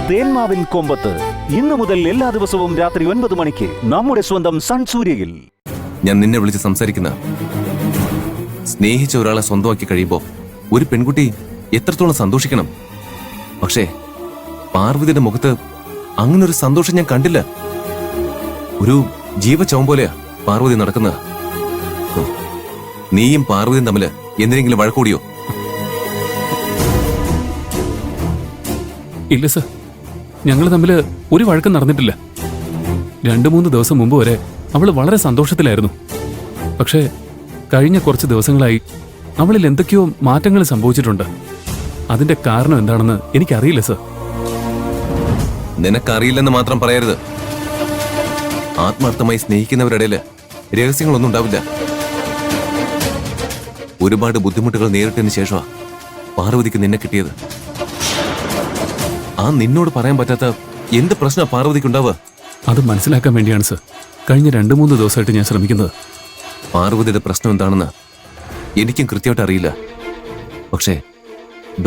തേന്മാവിൻ കൊമ്പത്ത് ഇന്നു മുതൽ എല്ലാ ദിവസവും രാത്രി 9 മണിക്ക് നമ്മുടെ സ്വന്തം സൺ സൂര്യയിൽ. ഞാൻ നിന്നെ വിളിച്ച് സംസാരിക്കുന്ന സ്നേഹിച്ച ഒരാളെ സ്വന്തമാക്കി കഴിയുമ്പോ ഒരു പെൺകുട്ടി എത്രത്തോളം സന്തോഷിക്കണം. പക്ഷേ പാർവതിയുടെ മുഖത്ത് അങ്ങനൊരു സന്തോഷം ഞാൻ കണ്ടില്ല. ഒരു ജീവച്ചവം പോലെയാ പാർവതി നടക്കുന്നത്. നീയും പാർവതിയും തമ്മില് എന്തിനെങ്കിലും വഴക്കൂടിയോ? ഇല്ല സർ, ഞങ്ങൾ തമ്മിൽ ഒരു വഴക്കം നടന്നിട്ടില്ല. 2-3 ദിവസം മുമ്പ് വരെ അവൾ വളരെ സന്തോഷത്തിലായിരുന്നു. പക്ഷേ കഴിഞ്ഞ കുറച്ച് ദിവസങ്ങളായി അവളിൽ എന്തൊക്കെയോ മാറ്റങ്ങൾ സംഭവിച്ചിട്ടുണ്ട്. അതിന്റെ കാരണം എന്താണെന്ന് എനിക്കറിയില്ല സർ. നിനക്കറിയില്ലെന്ന് മാത്രം പറയരുത്. ആത്മാർത്ഥമായി സ്നേഹിക്കുന്നവരുടെ ഇടയില് രഹസ്യങ്ങളൊന്നും ഉണ്ടാവില്ല. ഒരുപാട് ബുദ്ധിമുട്ടുകൾ നേരിട്ടതിന് ശേഷമാണ് പാർവതിക്ക് നിന്നെ കിട്ടിയത്. ആ നിന്നോട് പറയാൻ പറ്റാത്ത എന്ത് പ്രശ്നമാണ് പാർവതിക്കുണ്ടാവുക? അത് മനസ്സിലാക്കാൻ വേണ്ടിയാണ് സർ കഴിഞ്ഞ 2-3 ദിവസമായിട്ട് ഞാൻ ശ്രമിക്കുന്നത്. പാർവതിയുടെ പ്രശ്നം എന്താണെന്ന് എനിക്കും കൃത്യമായിട്ട് അറിയില്ല. പക്ഷേ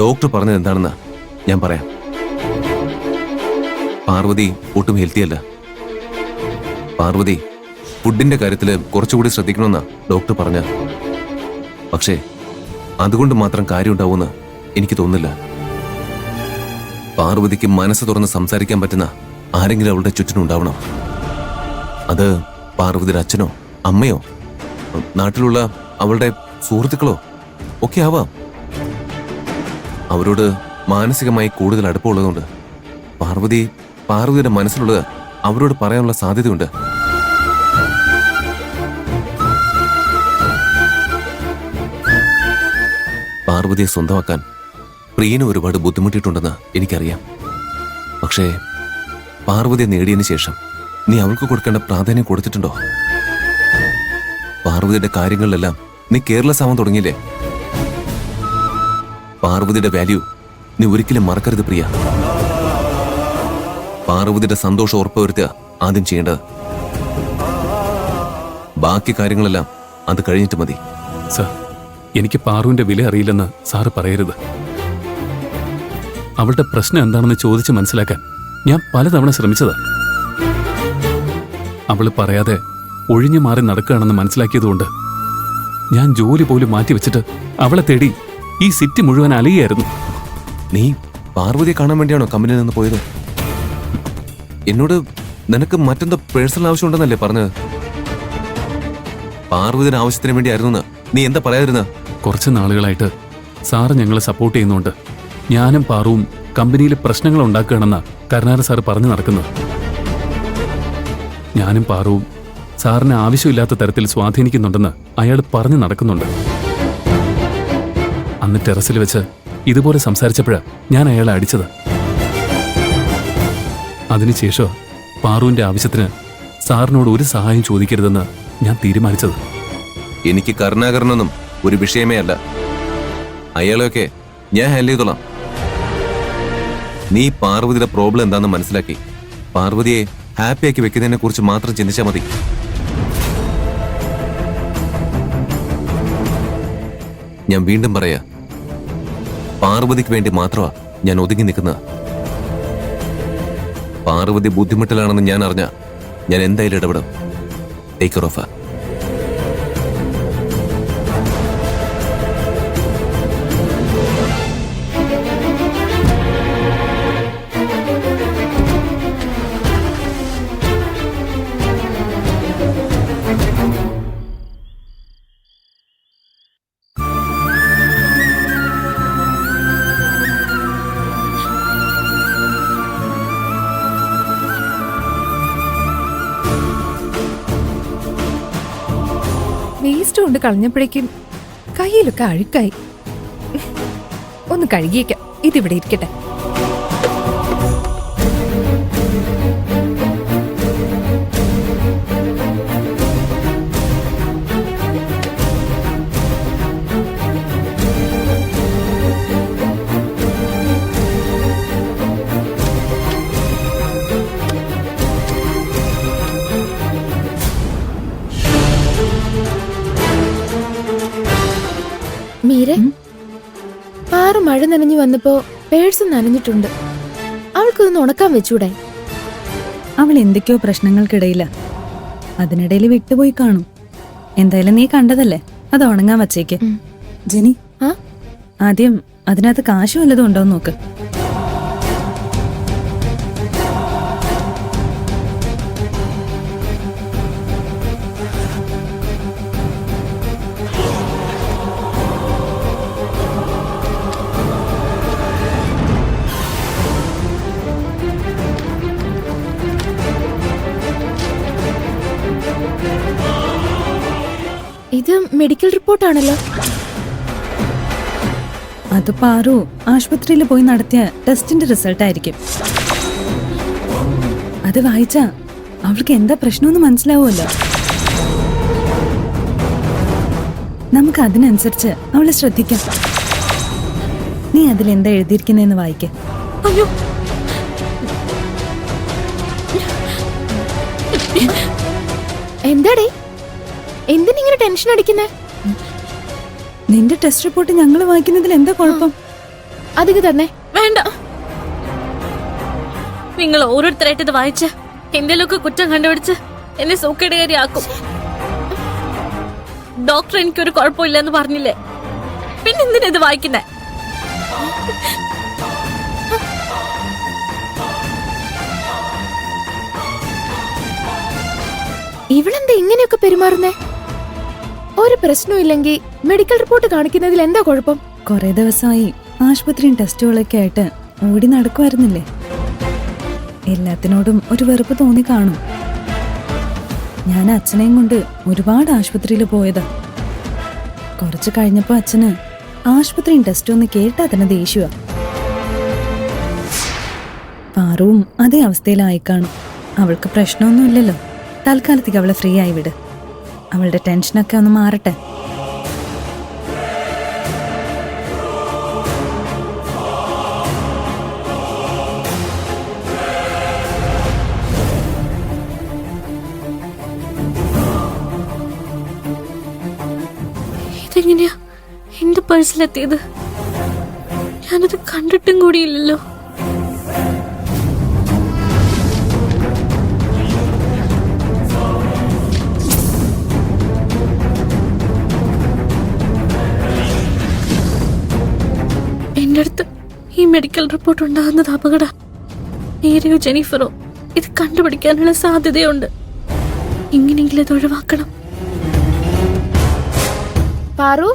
ഡോക്ടർ പറഞ്ഞത് എന്താണെന്ന് ഞാൻ പറയാം. പാർവതി ഒട്ടും ഹെൽത്തിയല്ല. പാർവതി ഫുഡിന്റെ കാര്യത്തിൽ കുറച്ചുകൂടി ശ്രദ്ധിക്കണമെന്നാ ഡോക്ടർ പറഞ്ഞ. പക്ഷേ അതുകൊണ്ട് മാത്രം കാര്യമുണ്ടാവുമെന്ന് എനിക്ക് തോന്നുന്നില്ല. പാർവതിക്ക് മനസ്സ് തുറന്ന് സംസാരിക്കാൻ പറ്റുന്ന ആരെങ്കിലും അവളുടെ ചുറ്റിനുണ്ടാവണം. അത് പാർവതിയുടെ അച്ഛനോ അമ്മയോ നാട്ടിലുള്ള അവളുടെ സുഹൃത്തുക്കളോ ഒക്കെ ആവാം. അവരോട് മാനസികമായി കൂടുതൽ അടുപ്പമുള്ളതുകൊണ്ട് പാർവതിയുടെ മനസ്സിലുള്ളത് അവരോട് പറയാനുള്ള സാധ്യതയുണ്ട്. പാർവതിയെ സ്വന്തമാക്കാൻ പ്രിയന് ഒരുപാട് ബുദ്ധിമുട്ടിയിട്ടുണ്ടെന്ന് എനിക്കറിയാം. പക്ഷേ പാർവതിയെ നേടിയതിനു ശേഷം നീ അവൾക്ക് കൊടുക്കേണ്ട പ്രാധാന്യം കൊടുത്തിട്ടുണ്ടോ? പാർവതിയുടെ കാര്യങ്ങളിലെല്ലാം നീ കെയർലെസ് ആവാൻ തുടങ്ങിയില്ലേ? പാർവതിയുടെ വാല്യൂ നീ ഒരിക്കലും മറക്കരുത് പ്രിയ. പാർവതിയുടെ സന്തോഷം ഉറപ്പുവരുത്തുക ആദ്യം ചെയ്യേണ്ടത്. ബാക്കി കാര്യങ്ങളെല്ലാം അത് കഴിഞ്ഞിട്ട് മതി. സർ, എനിക്ക് പാറുവിന്റെ വില അറിയില്ലെന്ന് സാറ് പറയരുത്. അവളുടെ പ്രശ്നം എന്താണെന്ന് ചോദിച്ച് മനസ്സിലാക്കാൻ ഞാൻ പലതവണ ശ്രമിച്ചതാ. അവള് പറയാതെ ഒഴിഞ്ഞു മാറി നടക്കുകയാണെന്ന് മനസ്സിലാക്കിയതുകൊണ്ട് ഞാൻ ജോലി പോലും മാറ്റിവെച്ചിട്ട് അവളെ തേടി ഈ സിറ്റി മുഴുവൻ അലയുകയായിരുന്നു. നീ പാർവതിയെ കാണാൻ വേണ്ടിയാണോ കമ്പനിയിൽ നിന്ന് പോയത്? എന്നോട് നിനക്ക് മറ്റെന്തോ പേഴ്സണൽ ആവശ്യമുണ്ടെന്നല്ലേ പറഞ്ഞത്? പാർവതിയുടെ ആവശ്യത്തിന് വേണ്ടിയായിരുന്നു നീ എന്താ പറയാതിരുന്ന? കുറച്ച് നാളുകളായിട്ട് സാറ് ഞങ്ങളെ സപ്പോർട്ട് ചെയ്യുന്നുണ്ട്. ഞാനും പാറുവും കമ്പനിയിൽ പ്രശ്നങ്ങൾ ഉണ്ടാക്കുകയാണെന്ന കരുണാകരൻ സാറ് പറഞ്ഞു നടക്കുന്നത്. ഞാനും പാറുവും സാറിന് ആവശ്യമില്ലാത്ത തരത്തിൽ സ്വാധീനിക്കുന്നുണ്ടെന്ന് അയാൾ പറഞ്ഞു നടക്കുന്നുണ്ട്. അന്ന് ടെറസിൽ വെച്ച് ഇതുപോലെ സംസാരിച്ചപ്പോഴാണ് ഞാൻ അയാളെ അടിച്ചത്. അതിനുശേഷം പാറുവിന്റെ ആവശ്യത്തിന് സാറിനോട് ഒരു സഹായം ചോദിക്കരുതെന്ന് ഞാൻ തീരുമാനിച്ചത്. എനിക്ക് കരുണാകരനൊന്നും ഒരു വിഷയമേ അല്ല. അയാളെയൊക്കെ ഞാൻ ഹാൻഡിൽ ചെയ്തോളാം. നീ പാർവതിയുടെ പ്രോബ്ലം എന്താണെന്ന് മനസ്സിലാക്കി പാർവതിയെ ഹാപ്പിയാക്കി വെക്കുന്നതിനെ കുറിച്ച് മാത്രം ചിന്തിച്ചാൽ മതി. ഞാൻ വീണ്ടും പറയാ, പാർവതിക്ക് വേണ്ടി മാത്രമാ ഞാൻ ഒതുങ്ങി നിൽക്കുന്നത്. പാർവതി ബുദ്ധിമുട്ടിലാണെന്ന് ഞാൻ അറിഞ്ഞ ഞാൻ എന്തായാലും ഇടപെടും. Take care of. വേസ്റ്റ് കൊണ്ട് കളഞ്ഞപ്പോഴേക്കും കയ്യിലൊക്കെ അഴുക്കായി. ഒന്ന് കഴുകിയേക്കാം, ഇതിവിടെ ഇരിക്കട്ടെ. മീരെ, പാറു മഴ നനഞ്ഞു വന്നപ്പോ പേഴ്സ് നനഞ്ഞിട്ടുണ്ട്. അവൾ അവൾക്കൊന്ന് ഉണക്കാൻ വെച്ചൂടെ? അവൾ എന്തൊക്കെയോ പ്രശ്നങ്ങൾക്കിടയില്ല. അതിനിടയിൽ വിട്ടുപോയി കാണും. എന്തായാലും നീ കണ്ടതല്ലേ, അത് ഉണങ്ങാൻ വച്ചേക്ക്. ജെനി, ആ? ആദ്യം അതിനകത്ത് കാശ് വല്ലതും ഉണ്ടോന്ന് നോക്ക്. ഇത് മെഡിക്കൽ റിപ്പോർട്ടാണല്ലോ. അത് പാറു ആശുപത്രിയിൽ പോയി നടത്തിയ ടെസ്റ്റിന്റെ റിസൾട്ട് ആയിരിക്കും. അത് വായിച്ചാ അവൾക്ക് എന്താ പ്രശ്നമെന്ന് മനസ്സിലാവുമല്ലോ. നമുക്ക് അതിനനുസരിച്ച് അവളെ ശ്രദ്ധിക്കാം. നീ അതിലെന്താ എഴുതിയിരിക്കുന്നതെന്ന് വായിക്ക. അയ്യോ, എന്താടേ, എന്തിനിങ്ങനെ ടെൻഷൻ അടിക്കുന്നേ? നിന്റെ ടെസ്റ്റ് റിപ്പോർട്ട് ഞങ്ങൾ വായിക്കുന്നതിൽ എന്താ കുഴപ്പം? അതിന് തന്നെ വേണ്ട. നിങ്ങൾ ഓരോരുത്തരായിട്ട് ഇത് വായിച്ച് എന്തെങ്കിലുമൊക്കെ കുറ്റം കണ്ടുപിടിച്ച് എന്നെ സൂക്കേടുകാരിയാക്കും. ഡോക്ടർ എനിക്കൊരു കുഴപ്പമില്ലെന്ന് പറഞ്ഞില്ലേ, പിന്നെ എന്തിനാ ഇത് വായിക്കുന്നേ? ഇവളെന്താ ഇങ്ങനെയൊക്കെ പെരുമാറുന്നേ? ഒരു പ്രശ്നമില്ലെങ്കിൽ മെഡിക്കൽ റിപ്പോർട്ട് കാണിക്കുന്നതിൽ എന്താ കുഴപ്പം? കുറെ ദിവസമായി ആശുപത്രിയും ടെസ്റ്റുകളൊക്കെ ആയിട്ട് ഓടി നടക്കുമായിരുന്നില്ലേ. എല്ലാത്തിനോടും ഒരു വെറുപ്പ് തോന്നി കാണും. ഞാൻ അച്ഛനെയും കൊണ്ട് ഒരുപാട് ആശുപത്രിയിൽ പോയതാ. കുറച്ച് കഴിഞ്ഞപ്പോ അച്ഛന് ആശുപത്രിയും ടെസ്റ്റും ഒന്ന് കേട്ടാ തന്നെ ദേഷ്യമാ. പാറുവും അതേ അവസ്ഥയിലായി കാണും. അവൾക്ക് പ്രശ്നമൊന്നുമില്ലല്ലോ. തൽക്കാലത്തേക്ക് അവളെ ഫ്രീ ആയി വിട്. അവളുടെ ടെൻഷനൊക്കെ ഒന്ന് മാറട്ടെ. ഇതെങ്ങനെയാ എന്റെ പേഴ്സിലെത്തിയത്? ഞാനത് കണ്ടിട്ടും കൂടിയില്ലല്ലോ. എന്റെ അടുത്ത് ഈ മെഡിക്കൽ റിപ്പോർട്ട് ഉണ്ടാകുന്നത് അപകട. നേരെയോ ജെനിഫറോ ഇത് കണ്ടുപിടിക്കാനുള്ള സാധ്യതയുണ്ട്. ഇങ്ങനെയെങ്കിലും ഇത് ഒഴിവാക്കണം. പാറു,